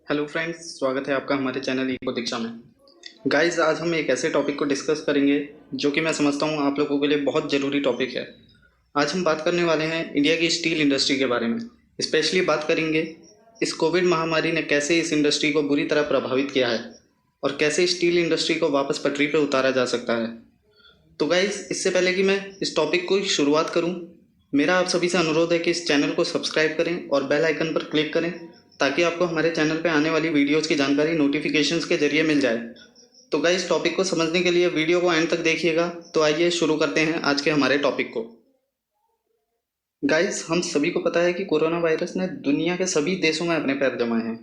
Hello friends, स्वागत है आपका हमारे चैनल इको दीक्षा में। गाइस, आज हम एक ऐसे टॉपिक को डिस्कस करेंगे जो कि मैं समझता हूँ आप लोगों के लिए बहुत ज़रूरी टॉपिक है। आज हम बात करने वाले हैं इंडिया की स्टील इंडस्ट्री के बारे में। स्पेशली बात करेंगे इस कोविड महामारी ने कैसे इस इंडस्ट्री को बुरी तरह प्रभावित किया है और कैसे स्टील इंडस्ट्री को वापस पटरी पर उतारा जा सकता है। तो गाइस, इससे पहले कि मैं इस टॉपिक को शुरुआत करूं, मेरा आप सभी से अनुरोध है कि इस चैनल को सब्सक्राइब करें और बेल आइकन पर क्लिक करें ताकि आपको हमारे चैनल पे आने वाली वीडियोस की जानकारी नोटिफिकेशंस के जरिए मिल जाए। तो गाइस, टॉपिक को समझने के लिए वीडियो को एंड तक देखिएगा। तो आइए शुरू करते हैं आज के हमारे टॉपिक को। गाइस, हम सभी को पता है कि कोरोना वायरस ने दुनिया के सभी देशों में अपने पैर जमाए हैं।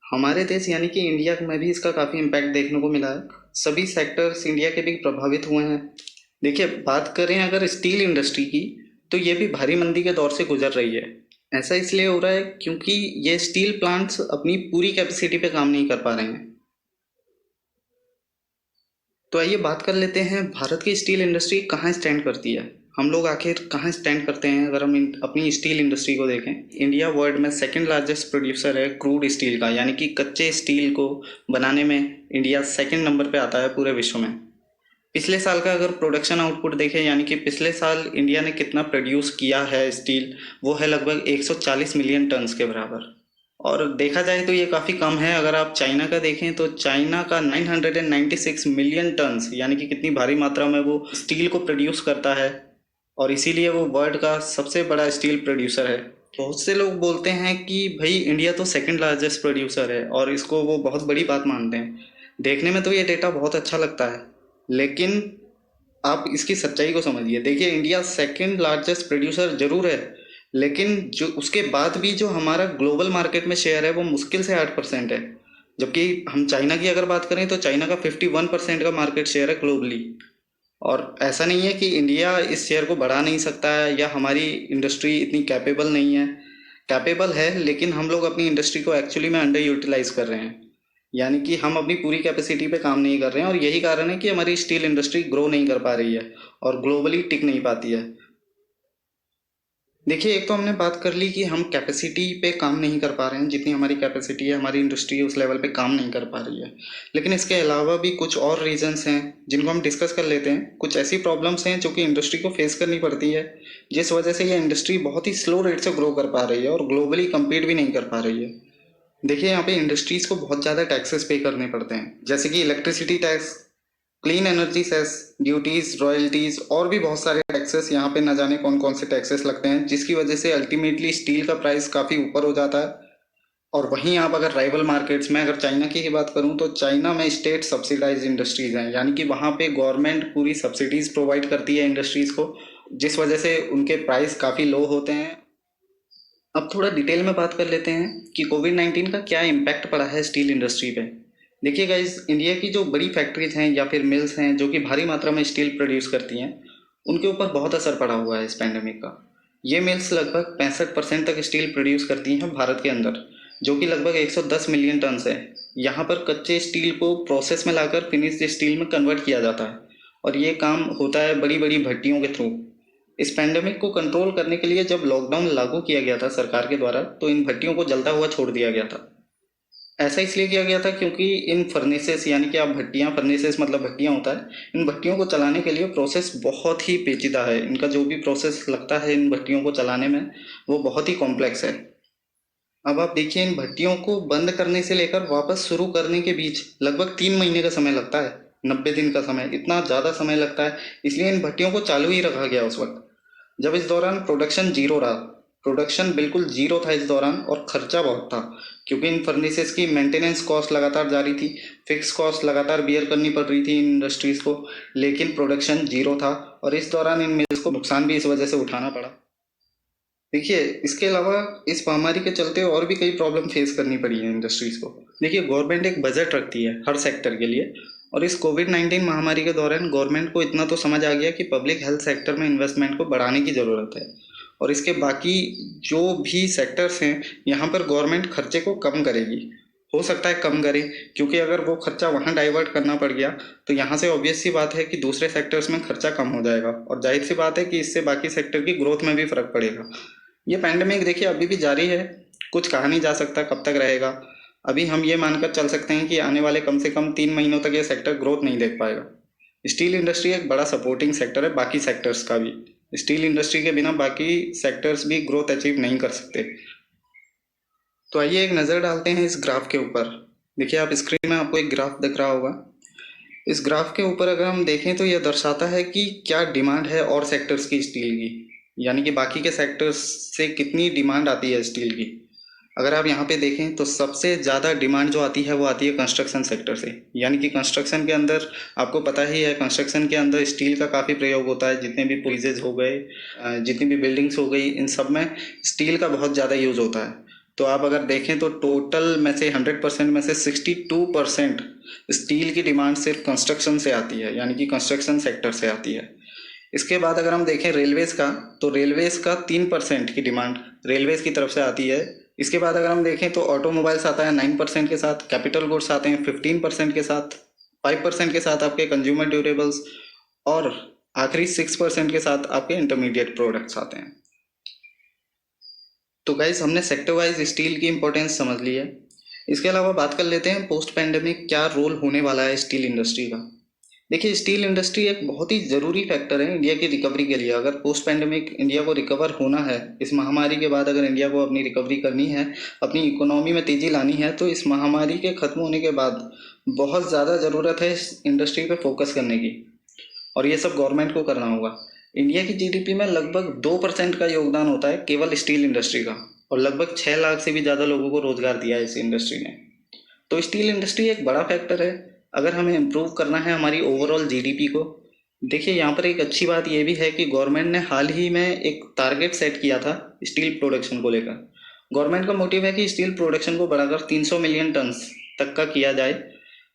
हमारे देश यानी कि इंडिया में भी इसका काफ़ी इम्पैक्ट देखने को मिला है। सभी सेक्टर्स इंडिया के भी प्रभावित हुए हैं। देखिए, बात करें अगर स्टील इंडस्ट्री की, तो ये भी भारी मंदी के दौर से गुजर रही है। ऐसा इसलिए हो रहा है क्योंकि ये स्टील प्लांट्स अपनी पूरी कैपेसिटी पे काम नहीं कर पा रहे हैं। तो आइए बात कर लेते हैं भारत की स्टील इंडस्ट्री कहाँ स्टैंड करती है। हम लोग आखिर कहाँ स्टैंड करते हैं अगर हम अपनी स्टील इंडस्ट्री को देखें। इंडिया वर्ल्ड में सेकंड लार्जेस्ट प्रोड्यूसर है क्रूड स्टील का, यानी कि कच्चे स्टील को बनाने में इंडिया सेकंड नंबर पे आता है पूरे विश्व में। पिछले साल का अगर प्रोडक्शन आउटपुट देखें, यानी कि पिछले साल इंडिया ने कितना प्रोड्यूस किया है स्टील, वो है लगभग 140 मिलियन टन्स के बराबर। और देखा जाए तो ये काफ़ी कम है। अगर आप चाइना का देखें तो चाइना का 996 मिलियन टन्स, यानी कि कितनी भारी मात्रा में वो स्टील को प्रोड्यूस करता है, और इसीलिए वो वर्ल्ड का सबसे बड़ा स्टील प्रोड्यूसर है। बहुत से लोग बोलते हैं कि भाई इंडिया तो सेकंड लार्जेस्ट प्रोड्यूसर है और इसको वो बहुत बड़ी बात मानते हैं। देखने में तो ये डेटा बहुत अच्छा लगता है, लेकिन आप इसकी सच्चाई को समझिए। देखिए, इंडिया सेकंड लार्जेस्ट प्रोड्यूसर जरूर है, लेकिन जो उसके बाद भी जो हमारा ग्लोबल मार्केट में शेयर है वो मुश्किल से 8% है। जबकि हम चाइना की अगर बात करें तो चाइना का 51% का मार्केट शेयर है ग्लोबली। और ऐसा नहीं है कि इंडिया इस शेयर को बढ़ा नहीं सकता है या हमारी इंडस्ट्री इतनी कैपेबल नहीं है। कैपेबल है, लेकिन हम लोग अपनी इंडस्ट्री को एक्चुअली में अंडर यूटिलाइज कर रहे हैं। यानी कि हम अपनी पूरी कैपेसिटी पे काम नहीं कर रहे हैं, और यही कारण है कि हमारी स्टील इंडस्ट्री ग्रो नहीं कर पा रही है और ग्लोबली टिक नहीं पाती है। देखिए, एक तो हमने बात कर ली कि हम कैपेसिटी पे काम नहीं कर पा रहे हैं, जितनी हमारी कैपेसिटी है हमारी इंडस्ट्री उस लेवल पे काम नहीं कर पा रही है। लेकिन इसके अलावा भी कुछ और रीजंस हैं जिनको हम डिस्कस कर लेते हैं। कुछ ऐसी प्रॉब्लम्स हैं जो कि इंडस्ट्री को फेस करनी पड़ती है, जिस वजह से ये इंडस्ट्री बहुत ही स्लो रेट से ग्रो कर पा रही है और ग्लोबली कम्पीट भी नहीं कर पा रही है। देखिए, यहाँ पे इंडस्ट्रीज को बहुत ज़्यादा टैक्सेस पे करने पड़ते हैं, जैसे कि electricity tax, clean energy cess, duties, royalties और भी बहुत सारे टैक्सेस। यहाँ पे न जाने कौन कौन से टैक्सेस लगते हैं, जिसकी वजह से अल्टीमेटली स्टील का प्राइस काफ़ी ऊपर हो जाता है। और वहीं आप अगर राइवल मार्केट्स में, अगर चाइना की ही बात करूँ तो चाइना में स्टेट सब्सिडाइज इंडस्ट्रीज हैं, यानी कि वहाँ पे गवर्नमेंट पूरी सब्सिडीज प्रोवाइड करती है इंडस्ट्रीज को, जिस वजह से उनके प्राइस काफ़ी लो होते हैं। अब थोड़ा डिटेल में बात कर लेते हैं कि कोविड-19 का क्या इम्पैक्ट पड़ा है स्टील इंडस्ट्री पे। देखिए गाइस, इंडिया की जो बड़ी फैक्ट्रीज हैं या फिर मिल्स हैं जो कि भारी मात्रा में स्टील प्रोड्यूस करती हैं, उनके ऊपर बहुत असर पड़ा हुआ है इस पैंडेमिक का। ये मिल्स लगभग 65% तक स्टील प्रोड्यूस करती हैं भारत के अंदर, जो कि लगभग 110 मिलियन टन है। यहाँ पर कच्चे स्टील को प्रोसेस में लाकर फिनिश्ड स्टील में कन्वर्ट किया जाता है, और ये काम होता है बड़ी बड़ी भट्टियों के थ्रू। इस पैंडेमिक को कंट्रोल करने के लिए जब लॉकडाउन लागू किया गया था सरकार के द्वारा, तो इन भट्टियों को जलता हुआ छोड़ दिया गया था। ऐसा इसलिए किया गया था क्योंकि इन फर्नेसेस, यानी कि आप भट्टियाँ, फर्नेसेस मतलब भट्टियाँ होता है, इन भट्टियों को चलाने के लिए प्रोसेस बहुत ही पेचीदा है। इनका जो भी प्रोसेस लगता है इन भट्टियों को चलाने में, वो बहुत ही कॉम्प्लेक्स है। अब आप देखिए, इन भट्टियों को बंद करने से लेकर वापस शुरू करने के बीच लगभग 3 महीने का समय लगता है, 90 दिन का समय, इतना ज़्यादा समय लगता है। इसलिए इन भट्टियों को चालू ही रखा गया उस वक्त, जब इस दौरान प्रोडक्शन जीरो रहा। प्रोडक्शन बिल्कुल जीरो था इस दौरान, और खर्चा बहुत था क्योंकि इन फर्नेसेस की मेंटेनेंस कॉस्ट लगातार जारी थी, फिक्स कॉस्ट लगातार बियर करनी पड़ रही थी इन इंडस्ट्रीज को, लेकिन प्रोडक्शन जीरो था, और इस दौरान इन मिल्स को नुकसान भी इस वजह से उठाना पड़ा। देखिए, इसके अलावा इस महामारी के चलते और भी कई प्रॉब्लम फेस करनी पड़ी है इंडस्ट्रीज को। देखिए, गवर्नमेंट एक बजट रखती है हर सेक्टर के लिए, और इस कोविड-19 महामारी के दौरान गवर्नमेंट को इतना तो समझ आ गया कि पब्लिक हेल्थ सेक्टर में इन्वेस्टमेंट को बढ़ाने की ज़रूरत है, और इसके बाकी जो भी सेक्टर्स हैं यहाँ पर गवर्नमेंट खर्चे को कम करेगी। हो सकता है कम करे, क्योंकि अगर वो खर्चा वहाँ डाइवर्ट करना पड़ गया तो यहाँ से ऑब्वियस सी बात है कि दूसरे सेक्टर्स में खर्चा कम हो जाएगा, और जाहिर सी बात है कि इससे बाकी सेक्टर की ग्रोथ में भी फर्क पड़ेगा। ये पैंडेमिक देखिए अभी भी जारी है, कुछ कहा नहीं जा सकता कब तक रहेगा। अभी हम ये मानकर चल सकते हैं कि आने वाले कम से कम 3 महीनों तक ये सेक्टर ग्रोथ नहीं देख पाएगा। स्टील इंडस्ट्री एक बड़ा सपोर्टिंग सेक्टर है बाकी सेक्टर्स का भी। स्टील इंडस्ट्री के बिना बाकी सेक्टर्स भी ग्रोथ अचीव नहीं कर सकते। तो आइए एक नज़र डालते हैं इस ग्राफ के ऊपर। देखिए आप स्क्रीन में आपको एक ग्राफ दिख रहा होगा। इस ग्राफ के ऊपर अगर हम देखें तो यह दर्शाता है कि क्या डिमांड है और सेक्टर्स की स्टील की, यानी कि बाकी के सेक्टर्स से कितनी डिमांड आती है स्टील की। अगर आप यहाँ पे देखें तो सबसे ज़्यादा डिमांड जो आती है वो आती है कंस्ट्रक्शन सेक्टर से, यानी कि कंस्ट्रक्शन के अंदर आपको पता ही है कंस्ट्रक्शन के अंदर स्टील का काफ़ी प्रयोग होता है। जितने भी ब्रिजेज हो गए, जितनी भी बिल्डिंग्स हो गई, इन सब में स्टील का बहुत ज़्यादा यूज़ होता है। तो आप अगर देखें तो टोटल में से 100% में से 62% स्टील की डिमांड सिर्फ कंस्ट्रक्शन से आती है, यानी कि कंस्ट्रक्शन सेक्टर से आती है। इसके बाद अगर हम देखें रेलवेज का, तो रेलवेज का 3% की डिमांड रेलवेज की तरफ से आती है। इसके बाद अगर हम देखें तो ऑटोमोबाइल्स आता है 9% के साथ, कैपिटल गुड्स आते हैं 15% के साथ, 5% के साथ आपके कंज्यूमर ड्यूरेबल्स, और आखिरी 6% के साथ आपके इंटरमीडिएट प्रोडक्ट्स आते हैं। तो गाइज हमने सेक्टर वाइज स्टील की इंपॉर्टेंस समझ ली है। इसके अलावा बात कर लेते हैं पोस्ट पैंडेमिक क्या रोल होने वाला है स्टील इंडस्ट्री का। देखिए स्टील इंडस्ट्री एक बहुत ही ज़रूरी फैक्टर है इंडिया की रिकवरी के लिए। अगर पोस्ट पैंडेमिक इंडिया को रिकवर होना है, इस महामारी के बाद अगर इंडिया को अपनी रिकवरी करनी है, अपनी इकोनॉमी में तेज़ी लानी है, तो इस महामारी के ख़त्म होने के बाद बहुत ज़्यादा ज़रूरत है इस इंडस्ट्री पे फोकस करने की, और ये सब गवर्नमेंट को करना होगा। इंडिया की जीडीपी में लगभग 2% का योगदान होता है केवल स्टील इंडस्ट्री का, और लगभग 6 लाख से भी ज़्यादा लोगों को रोजगार दिया है इस इंडस्ट्री ने। तो स्टील इंडस्ट्री एक बड़ा फैक्टर है अगर हमें इम्प्रूव करना है हमारी ओवरऑल जीडीपी को। देखिए यहाँ पर एक अच्छी बात यह भी है कि गवर्नमेंट ने हाल ही में एक टारगेट सेट किया था स्टील प्रोडक्शन को लेकर। गवर्नमेंट का मोटिव है कि स्टील प्रोडक्शन को बढ़ाकर 300 मिलियन टन तक का किया जाए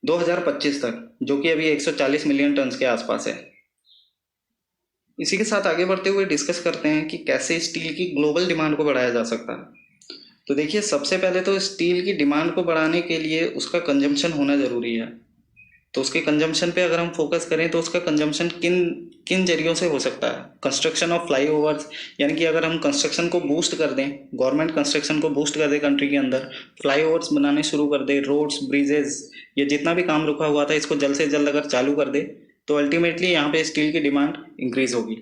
2025 तक, जो कि अभी 140 मिलियन टन के आसपास है। इसी के साथ आगे बढ़ते हुए डिस्कस करते हैं कि कैसे स्टील की ग्लोबल डिमांड को बढ़ाया जा सकता है। तो देखिए सबसे पहले तो स्टील की डिमांड को बढ़ाने के लिए उसका कंजम्पशन होना ज़रूरी है। तो उसके कंजम्पशन पे अगर हम फोकस करें तो उसका कंजम्पशन किन किन जरियों से हो सकता है। कंस्ट्रक्शन ऑफ फ्लाईओवर्स, यानी कि अगर हम कंस्ट्रक्शन को बूस्ट कर दें, गवर्नमेंट कंस्ट्रक्शन को बूस्ट कर दे कंट्री के अंदर, फ्लाईओवर्स बनाने शुरू कर दे, रोड्स, ब्रिजेस, ये जितना भी काम रुका हुआ था इसको जल्द से जल्द अगर चालू कर दे, तो अल्टीमेटली यहाँ पे स्टील की डिमांड इंक्रीज होगी।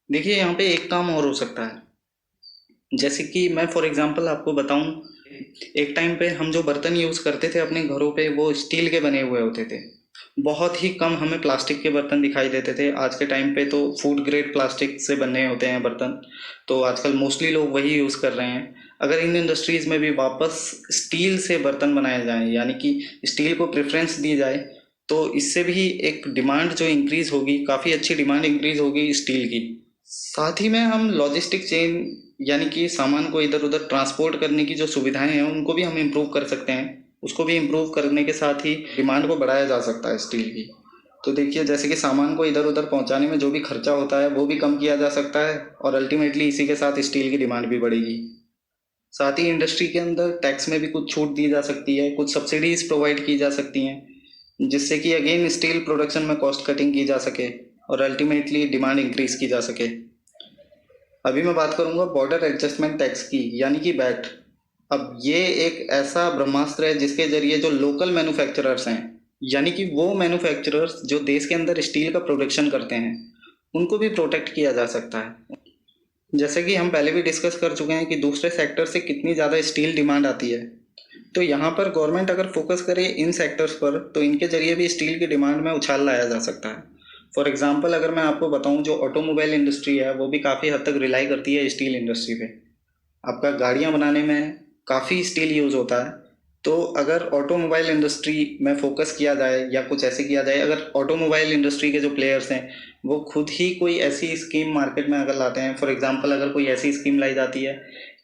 देखिए यहाँ पे एक काम और हो सकता है, जैसे कि मैं फॉर एग्जांपल आपको बताऊं, एक टाइम पे हम जो बर्तन यूज़ करते थे अपने घरों पे वो स्टील के बने हुए होते थे। बहुत ही कम हमें प्लास्टिक के बर्तन दिखाई देते थे। आज के टाइम पे तो फूड ग्रेड प्लास्टिक से बने होते हैं बर्तन, तो आजकल मोस्टली लोग वही यूज़ कर रहे हैं। अगर इन इंडस्ट्रीज़ में भी वापस स्टील से बर्तन बनाए जाएं, यानी कि स्टील को प्रेफरेंस दी जाए, तो इससे भी एक डिमांड जो इंक्रीज़ होगी, काफ़ी अच्छी डिमांड इंक्रीज़ होगी स्टील की। साथ ही में हम लॉजिस्टिक चेन, यानी कि सामान को इधर उधर ट्रांसपोर्ट करने की जो सुविधाएं हैं उनको भी हम इम्प्रूव कर सकते हैं। उसको भी इम्प्रूव करने के साथ ही डिमांड को बढ़ाया जा सकता है स्टील की। तो देखिए जैसे कि सामान को इधर उधर पहुंचाने में जो भी खर्चा होता है वो भी कम किया जा सकता है, और अल्टीमेटली इसी के साथ स्टील की डिमांड भी बढ़ेगी। साथ ही इंडस्ट्री के अंदर टैक्स में भी कुछ छूट दी जा सकती है, कुछ सब्सिडीज प्रोवाइड की जा सकती हैं, जिससे कि अगेन स्टील प्रोडक्शन में कॉस्ट कटिंग की जा सके और अल्टीमेटली डिमांड इंक्रीज की जा सके। अभी मैं बात करूंगा बॉर्डर एडजस्टमेंट टैक्स की, यानी कि बैट। अब ये एक ऐसा ब्रह्मास्त्र है जिसके जरिए जो लोकल मैन्युफैक्चरर्स हैं, यानी कि वो मैन्युफैक्चरर्स जो देश के अंदर स्टील का प्रोडक्शन करते हैं, उनको भी प्रोटेक्ट किया जा सकता है। जैसे कि हम पहले भी डिस्कस कर चुके हैं कि दूसरे सेक्टर से कितनी ज़्यादा स्टील डिमांड आती है। तो यहाँ पर गवर्नमेंट अगर फोकस करे इन सेक्टर्स पर, तो इनके जरिए भी स्टील की डिमांड में उछाल लाया जा सकता है। फॉर एग्जाम्पल अगर मैं आपको बताऊँ, जो ऑटोमोबाइल इंडस्ट्री है वो भी काफ़ी हद तक रिलाई करती है स्टील इंडस्ट्री पे। आपका गाड़ियाँ बनाने में काफ़ी स्टील यूज़ होता है। तो अगर ऑटोमोबाइल इंडस्ट्री में फोकस किया जाए या कुछ ऐसे किया जाए, अगर ऑटोमोबाइल इंडस्ट्री के जो प्लेयर्स हैं वो खुद ही कोई ऐसी स्कीम मार्केट में अगर लाते हैं, फॉर एग्जांपल अगर कोई ऐसी स्कीम लाई जाती है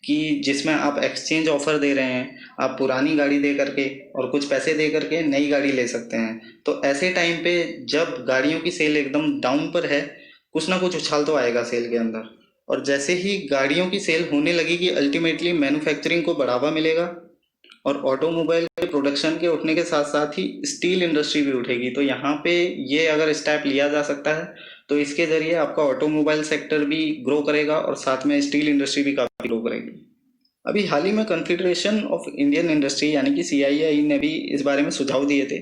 कि जिसमें आप एक्सचेंज ऑफर दे रहे हैं, आप पुरानी गाड़ी दे करके और कुछ पैसे दे करके नई गाड़ी ले सकते हैं, तो ऐसे टाइम पे जब गाड़ियों की सेल एकदम डाउन पर है, कुछ ना कुछ उछाल तो आएगा सेल के अंदर। और जैसे ही गाड़ियों की सेल होने लगेगी, अल्टीमेटली मैन्युफैक्चरिंग को बढ़ावा मिलेगा, और ऑटोमोबाइल के प्रोडक्शन के उठने के साथ साथ ही स्टील इंडस्ट्री भी उठेगी। तो यहाँ पे ये अगर स्टेप लिया जा सकता है तो इसके जरिए आपका ऑटोमोबाइल सेक्टर भी ग्रो करेगा और साथ में स्टील इंडस्ट्री भी काफी ग्रो करेगी। अभी हाल ही में कॉन्फेडरेशन ऑफ इंडियन इंडस्ट्री यानी कि CII ने भी इस बारे में सुझाव दिए थे।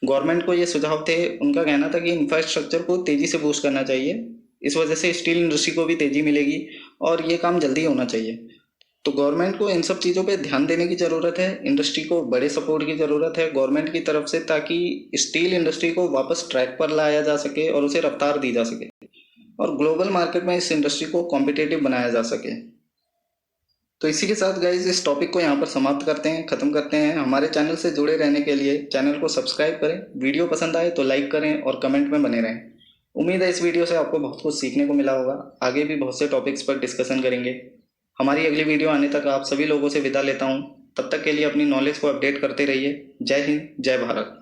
गवर्नमेंट को ये सुझाव थे, उनका कहना था कि इंफ्रास्ट्रक्चर को तेजी से बूस्ट करना चाहिए, इस वजह से स्टील इंडस्ट्री को भी तेजी मिलेगी और ये काम जल्दी होना चाहिए। तो गवर्नमेंट को इन सब चीज़ों पे ध्यान देने की ज़रूरत है, इंडस्ट्री को बड़े सपोर्ट की ज़रूरत है गवर्नमेंट की तरफ से, ताकि स्टील इंडस्ट्री को वापस ट्रैक पर लाया जा सके और उसे रफ्तार दी जा सके और ग्लोबल मार्केट में इस इंडस्ट्री को कॉम्पिटिटिव बनाया जा सके। तो इसी के साथ गाइज इस टॉपिक को यहाँ पर समाप्त करते हैं, ख़त्म करते हैं। हमारे चैनल से जुड़े रहने के लिए चैनल को सब्सक्राइब करें, वीडियो पसंद आए तो लाइक करें और कमेंट में बने रहें। उम्मीद है इस वीडियो से आपको बहुत कुछ सीखने को मिला होगा। आगे भी बहुत से टॉपिक्स पर डिस्कशन करेंगे। हमारी अगली वीडियो आने तक आप सभी लोगों से विदा लेता हूँ। तब तक के लिए अपनी नॉलेज को अपडेट करते रहिए। जय हिंद, जय भारत।